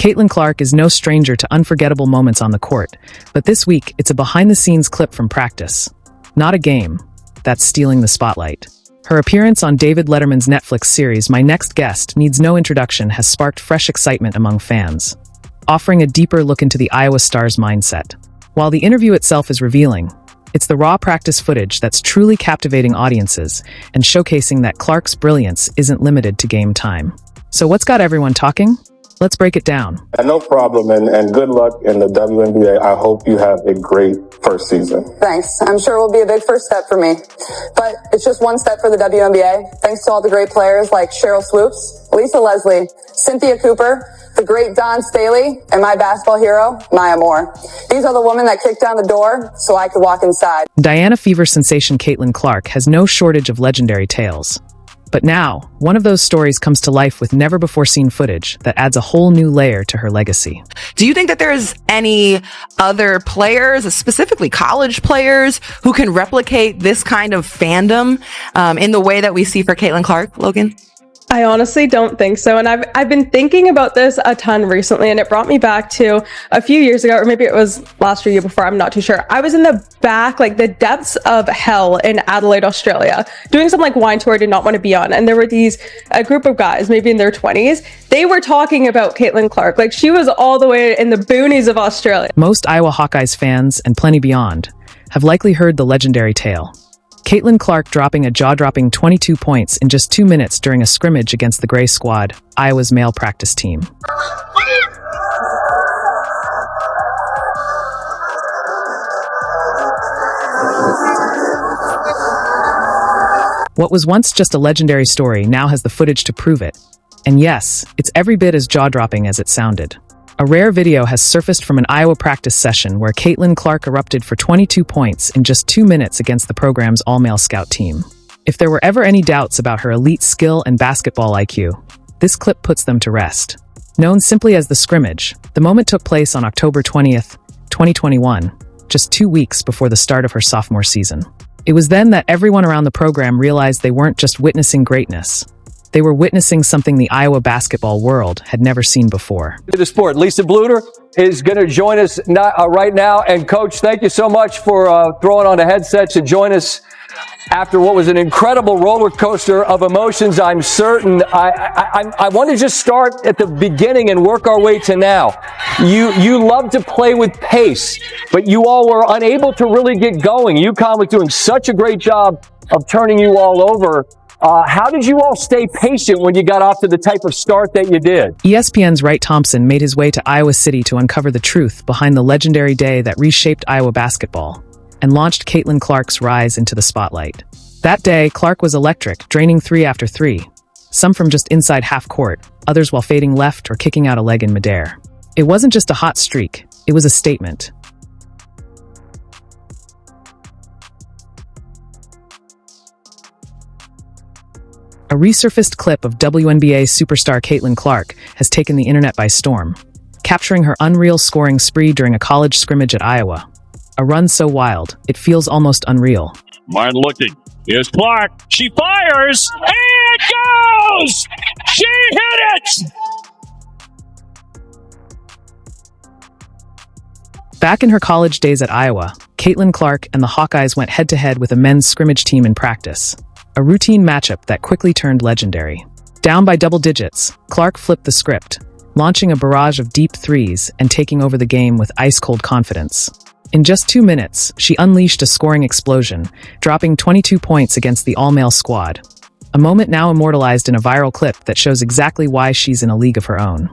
Caitlin Clark is no stranger to unforgettable moments on the court, but this week it's a behind-the-scenes clip from practice. Not a game. That's stealing the spotlight. Her appearance on David Letterman's Netflix series My Next Guest Needs No Introduction has sparked fresh excitement among fans, offering a deeper look into the Iowa Stars' mindset. While the interview itself is revealing, it's the raw practice footage that's truly captivating audiences and showcasing that Clark's brilliance isn't limited to game time. So what's got everyone talking? Let's break it down. No problem, and good luck in the WNBA. I hope you have a great first season. Thanks. I'm sure it will be a big first step for me. But it's just one step for the WNBA. Thanks to all the great players like Cheryl Swoops, Lisa Leslie, Cynthia Cooper, the great Dawn Staley, and my basketball hero, Maya Moore. These are the women that kicked down the door so I could walk inside. Diana Fever sensation Caitlin Clark has no shortage of legendary tales. But now, one of those stories comes to life with never-before-seen footage that adds a whole new layer to her legacy. Do you think that there's any other players, specifically college players, who can replicate this kind of fandom in the way that we see for Caitlin Clark, Logan? I honestly don't think so. And I've been thinking about this a ton recently, and it brought me back to a few years ago, or maybe it was last year before, I'm not too sure. I was in the back, like the depths of hell in Adelaide, Australia, doing some like wine tour I did not want to be on. And there were a group of guys, maybe in their 20s. They were talking about Caitlin Clark. Like she was all the way in the boonies of Australia. Most Iowa Hawkeyes fans, and plenty beyond, have likely heard the legendary tale. Caitlin Clark dropping a jaw-dropping 22 points in just 2 minutes during a scrimmage against the Gray Squad, Iowa's male practice team. What was once just a legendary story now has the footage to prove it. And yes, it's every bit as jaw-dropping as it sounded. A rare video has surfaced from an Iowa practice session where Caitlin Clark erupted for 22 points in just 2 minutes against the program's all-male scout team. If there were ever any doubts about her elite skill and basketball IQ, this clip puts them to rest. Known simply as the scrimmage, the moment took place on October 20th, 2021, just 2 weeks before the start of her sophomore season. It was then that everyone around the program realized they weren't just witnessing greatness. They were witnessing something the Iowa basketball world had never seen before. The sport. Lisa Bluter is going to join us right now. And Coach, thank you so much for throwing on the headset to join us after what was an incredible roller coaster of emotions. I'm certain. I want to just start at the beginning and work our way to now. You love to play with pace, but you all were unable to really get going. UConn was doing such a great job of turning you all over. How did you all stay patient when you got off to the type of start that you did? ESPN's Wright Thompson made his way to Iowa City to uncover the truth behind the legendary day that reshaped Iowa basketball and launched Caitlin Clark's rise into the spotlight. That day, Clark was electric, draining 3 after 3, some from just inside half court, others while fading left or kicking out a leg in midair. It wasn't just a hot streak, it was a statement. A resurfaced clip of WNBA superstar Caitlin Clark has taken the internet by storm, capturing her unreal scoring spree during a college scrimmage at Iowa. A run so wild, it feels almost unreal. Martin looking. Here's Clark. She fires, and it goes! She hit it! Back in her college days at Iowa, Caitlin Clark and the Hawkeyes went head-to-head with a men's scrimmage team in practice. A routine matchup that quickly turned legendary. Down by double digits, Clark flipped the script, launching a barrage of deep threes and taking over the game with ice-cold confidence. In just 2 minutes, she unleashed a scoring explosion, dropping 22 points against the all-male squad. A moment now immortalized in a viral clip that shows exactly why she's in a league of her own.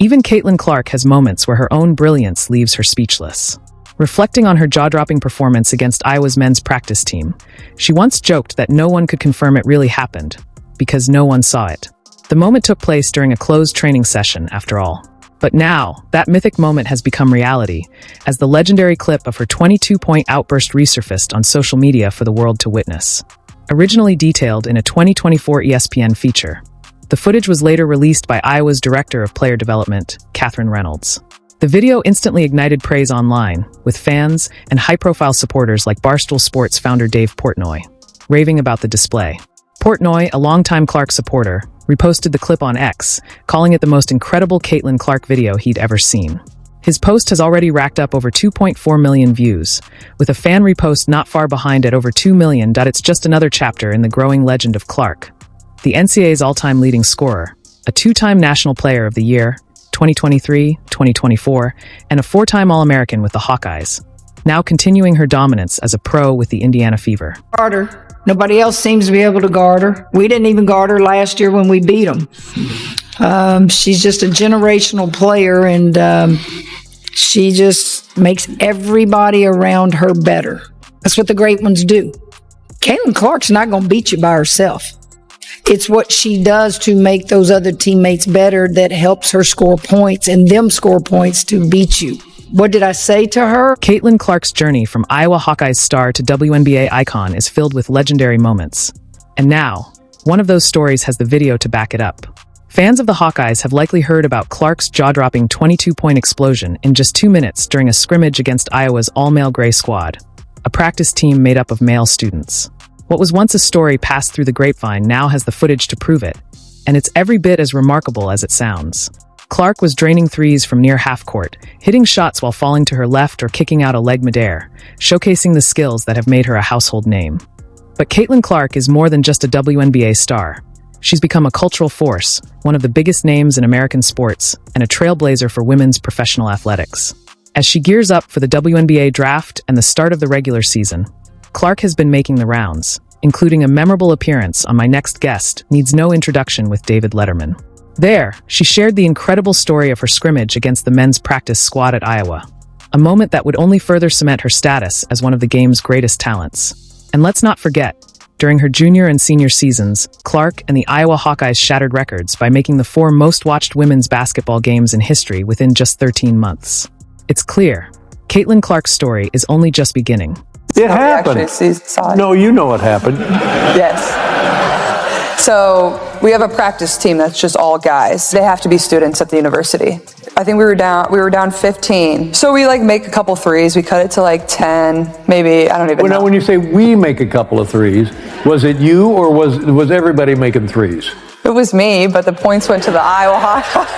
Even Caitlin Clark has moments where her own brilliance leaves her speechless. Reflecting on her jaw-dropping performance against Iowa's men's practice team, she once joked that no one could confirm it really happened, because no one saw it. The moment took place during a closed training session, after all. But now, that mythic moment has become reality, as the legendary clip of her 22-point outburst resurfaced on social media for the world to witness. Originally detailed in a 2024 ESPN feature, The footage was later released by Iowa's Director of Player Development, Catherine Reynolds. The video instantly ignited praise online, with fans and high-profile supporters like Barstool Sports founder Dave Portnoy raving about the display. Portnoy, a longtime Clark supporter, reposted the clip on X, calling it the most incredible Caitlin Clark video he'd ever seen. His post has already racked up over 2.4 million views, with a fan repost not far behind at over 2 million. It's just another chapter in the growing legend of Clark, the NCAA's all-time leading scorer, a two-time National Player of the Year, 2023, 2024, and a four-time All-American with the Hawkeyes, now continuing her dominance as a pro with the Indiana Fever. Guard her. Nobody else seems to be able to guard her. We didn't even guard her last year when we beat them. She's just a generational player, and she just makes everybody around her better. That's what the great ones do. Caitlin Clark's not going to beat you by herself. It's what she does to make those other teammates better that helps her score points and them score points to beat you. What did I say to her? Caitlin Clark's journey from Iowa Hawkeyes star to WNBA icon is filled with legendary moments. And now, one of those stories has the video to back it up. Fans of the Hawkeyes have likely heard about Clark's jaw-dropping 22-point explosion in just 2 minutes during a scrimmage against Iowa's all-male gray squad, a practice team made up of male students. What was once a story passed through the grapevine now has the footage to prove it, and it's every bit as remarkable as it sounds. Clark was draining threes from near half-court, hitting shots while falling to her left or kicking out a leg midair, showcasing the skills that have made her a household name. But Caitlin Clark is more than just a WNBA star. She's become a cultural force, one of the biggest names in American sports, and a trailblazer for women's professional athletics. As she gears up for the WNBA draft and the start of the regular season, Clark has been making the rounds, including a memorable appearance on My Next Guest Needs No Introduction with David Letterman. There, she shared the incredible story of her scrimmage against the men's practice squad at Iowa, a moment that would only further cement her status as one of the game's greatest talents. And let's not forget, during her junior and senior seasons, Clark and the Iowa Hawkeyes shattered records by making the 4 most-watched women's basketball games in history within just 13 months. It's clear, Caitlin Clark's story is only just beginning. It happened. No, you know what happened. Yes. So we have a practice team that's just all guys. They have to be students at the university. I think we were down 15. So we make a couple threes. We cut it to 10, maybe. I don't even know. Now when you say we make a couple of threes, was it you or was everybody making threes? It was me, but the points went to the Iowa Hawkeyes.